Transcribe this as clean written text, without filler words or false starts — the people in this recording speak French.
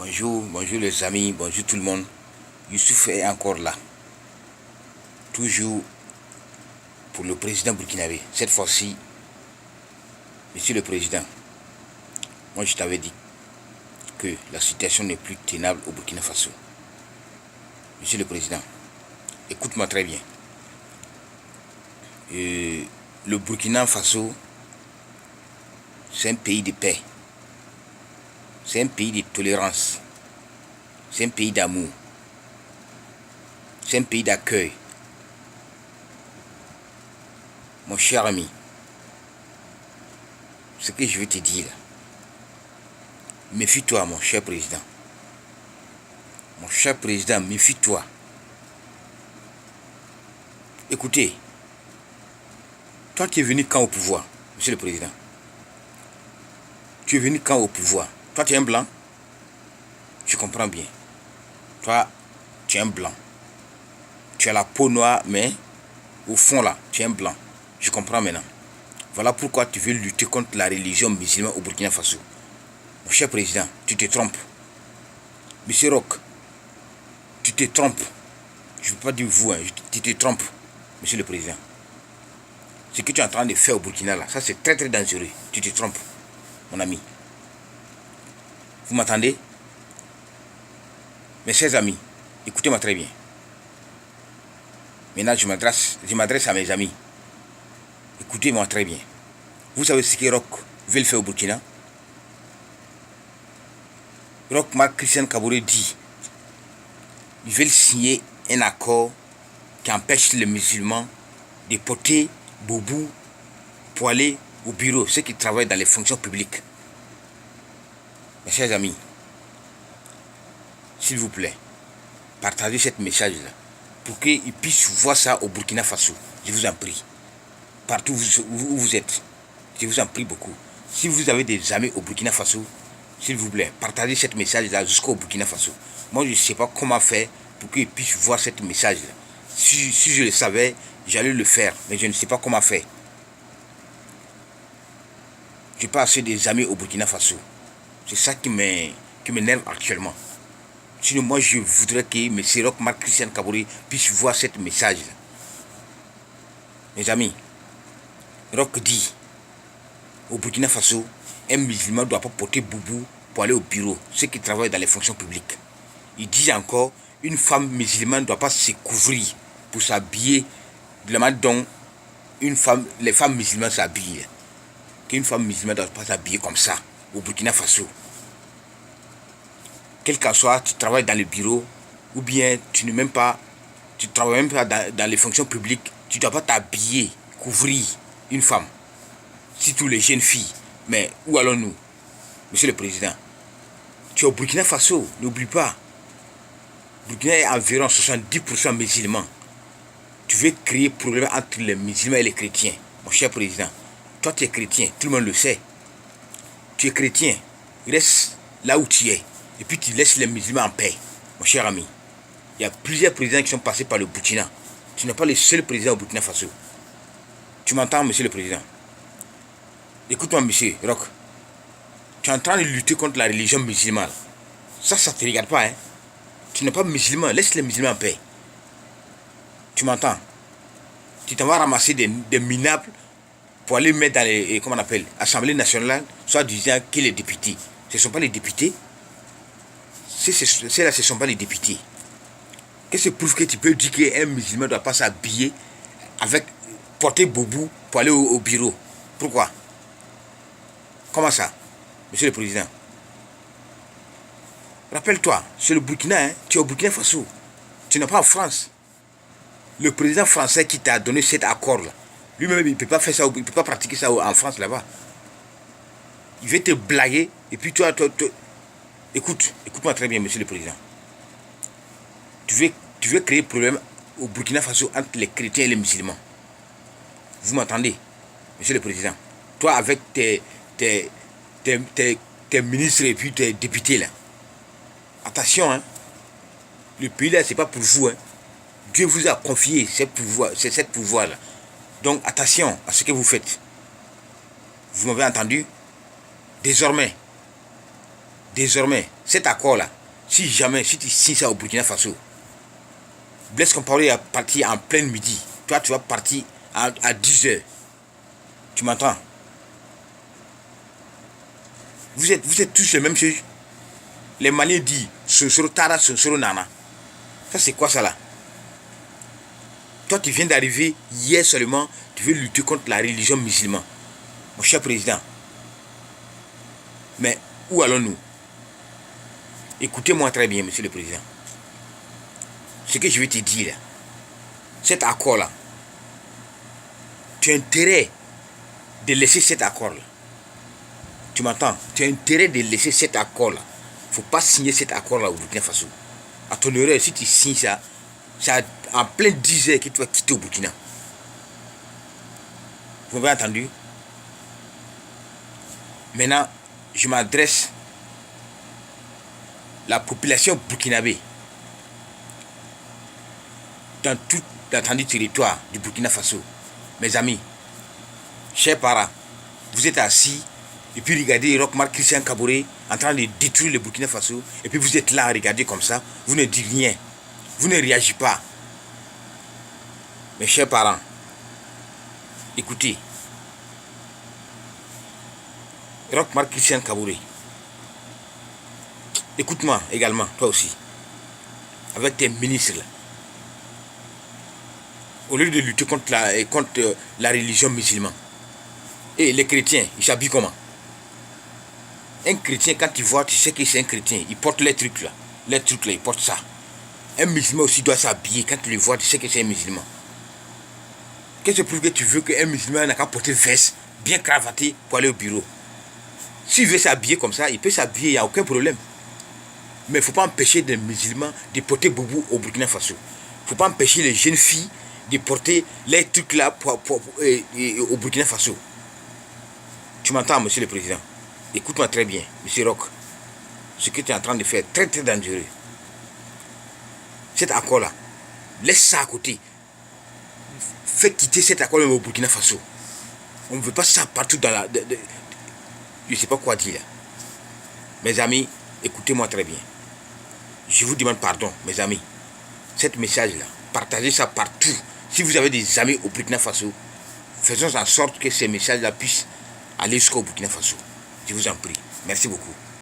Bonjour, bonjour les amis, bonjour tout le monde. Youssouf est encore là. Toujours pour le président burkinabé. Cette fois-ci, monsieur le président, moi je t'avais dit que la situation n'est plus tenable au Burkina Faso. Monsieur le président, écoute-moi très bien. Le Burkina Faso, c'est un pays de paix. C'est un pays de tolérance. C'est un pays d'amour. C'est un pays d'accueil. Mon cher ami, ce que je veux te dire, méfie-toi, mon cher président. Mon cher président, méfie-toi. Écoutez, toi tu es venu quand au pouvoir, monsieur le président? Tu es venu quand au pouvoir? Toi tu es un blanc? Je comprends bien. Toi, tu es un blanc. Tu as la peau noire, mais au fond là, tu es un blanc. Je comprends maintenant. Voilà pourquoi tu veux lutter contre la religion musulmane au Burkina Faso. Mon cher président, tu te trompes. Monsieur Roch, tu te trompes. Je ne veux pas dire vous, tu te trompes, monsieur le président. Ce que tu es en train de faire au Burkina là, ça c'est très très dangereux. Tu te trompes, mon ami. Vous m'entendez? Mes chers amis, écoutez-moi très bien. Maintenant, je m'adresse à mes amis. Écoutez-moi très bien. Vous savez ce que Roch veut faire au Burkina? Roch Marc Christian Kaboré dit ils veulent signer un accord qui empêche les musulmans de porter boubou pour aller au bureau, ceux qui travaillent dans les fonctions publiques. Mes chers amis, s'il vous plaît, partagez ce message-là pour qu'ils puissent voir ça au Burkina Faso. Je vous en prie. Partout où vous êtes, je vous en prie beaucoup. Si vous avez des amis au Burkina Faso, s'il vous plaît, partagez ce message-là jusqu'au Burkina Faso. Moi, je ne sais pas comment faire pour qu'ils puissent voir ce message-là. Si je le savais, j'allais le faire, mais je ne sais pas comment faire. Je n'ai pas assez des amis au Burkina Faso. C'est ça qui m'énerve actuellement. Sinon, moi, je voudrais que M. Roch Marc Christian Kaboré puisse voir ce message-là. Mes amis, Roch dit, au Burkina Faso, un musulman ne doit pas porter boubou pour aller au bureau, ceux qui travaillent dans les fonctions publiques. Il dit encore, une femme musulmane ne doit pas se couvrir pour s'habiller de la manière dont les femmes musulmanes s'habillent. Qu'une femme musulmane ne doit pas s'habiller comme ça au Burkina Faso. Quel qu'en soit, tu travailles dans le bureau, ou bien tu ne travailles même pas dans les fonctions publiques, tu ne dois pas t'habiller, couvrir une femme. Surtout les jeunes filles. Mais où allons-nous, monsieur le président? Tu es au Burkina Faso, n'oublie pas. Burkina est environ 70% musulmans. Tu veux créer problème entre les musulmans et les chrétiens, mon cher président. Toi, tu es chrétien, tout le monde le sait. Tu es chrétien, reste là où tu es. Et puis tu laisses les musulmans en paix, mon cher ami. Il y a plusieurs présidents qui sont passés par le Burkina. Tu n'es pas le seul président au Burkina Faso. Tu m'entends, monsieur le président? Écoute-moi, monsieur Roch. Tu es en train de lutter contre la religion musulmane. Ça ne te regarde pas, hein. Tu n'es pas musulman, laisse les musulmans en paix. Tu m'entends? Tu t'en vas ramasser des minables pour aller mettre dans les, comment on appelle, Assemblée nationale, soit disant que les députés. Ce ne sont pas les députés. Ceux-là, ce ne sont pas les députés. Qu'est-ce que prouve que tu peux dire qu'un musulman ne doit pas s'habiller avec porter boubou pour aller au bureau? Pourquoi? Comment ça, monsieur le président? Rappelle-toi, c'est le Burkina, hein? Tu es au Burkina Faso. Tu n'es pas en France. Le président français qui t'a donné cet accord-là, lui-même, il ne peut pas faire ça, il ne peut pas pratiquer ça en France là-bas. Il veut te blaguer, et puis toi, écoute-moi très bien, monsieur le président. Tu veux créer problème au Burkina Faso entre les chrétiens et les musulmans. Vous m'entendez, monsieur le président? Toi, avec tes ministres et puis tes députés là. Attention, hein. Le pays là, c'est pas pour vous, hein. Dieu vous a confié cette pouvoir là. Donc attention à ce que vous faites. Vous m'avez entendu? Désormais, désormais, cet accord-là, si tu signes ça au Burkina Faso, Blaise Compaoré est parti en plein midi. Toi, tu vas partir à 10 heures. Tu m'entends? Vous êtes tous les mêmes choses. Les Maliens disent Sonsoro Tara, Sonsoro Nana. Ça, c'est quoi ça là? Toi, tu viens d'arriver hier seulement. Tu veux lutter contre la religion musulmane. Mon cher président. Mais où allons-nous? Écoutez-moi très bien, monsieur le président. Ce que je vais te dire là, cet accord-là, tu as intérêt de laisser cet accord-là. Tu m'entends? Tu as intérêt de laisser cet accord-là. Il ne faut pas signer cet accord-là au Burkina Faso. À ton erreur, si tu signes ça, c'est en plein 10 heures que tu vas quitter au Burkina. Vous m'avez entendu? Maintenant, je m'adresse à la population burkinabé dans tout l'étendue du territoire du Burkina Faso. Mes amis, chers parents, vous êtes assis et puis regardez Roch-Marc Christian Kaboré en train de détruire le Burkina Faso et puis vous êtes là à regarder comme ça, vous ne dites rien, vous ne réagissez pas. Mes chers parents, écoutez, Roch-Marc Christian Kaboré, écoute-moi également, toi aussi, avec tes ministres là. Au lieu de lutter contre la religion musulmane. Et les chrétiens, ils s'habillent comment? Un chrétien, quand tu vois, tu sais que c'est un chrétien. Il porte les trucs là. Les trucs là, il porte ça. Un musulman aussi doit s'habiller. Quand tu le vois, tu sais que c'est un musulman. Qu'est-ce que prouve que tu veux qu'un musulman n'a qu'à porter veste, bien cravaté pour aller au bureau? S'il veut s'habiller comme ça, il peut s'habiller, il n'y a aucun problème. Mais il ne faut pas empêcher des musulmans de porter boubou au Burkina Faso. Il ne faut pas empêcher les jeunes filles de porter les trucs là au Burkina Faso. Tu m'entends, monsieur le président? Écoute-moi très bien, monsieur Roch. Ce que tu es en train de faire est très très dangereux. Cet accord-là, laisse ça à côté. Fais quitter cet accord au Burkina Faso. On ne veut pas ça partout dans la... je ne sais pas quoi dire là. Mes amis, écoutez-moi très bien. Je vous demande pardon, mes amis. Cet message-là, partagez ça partout. Si vous avez des amis au Burkina Faso, faisons en sorte que ces messages-là puissent aller jusqu'au Burkina Faso. Je vous en prie. Merci beaucoup.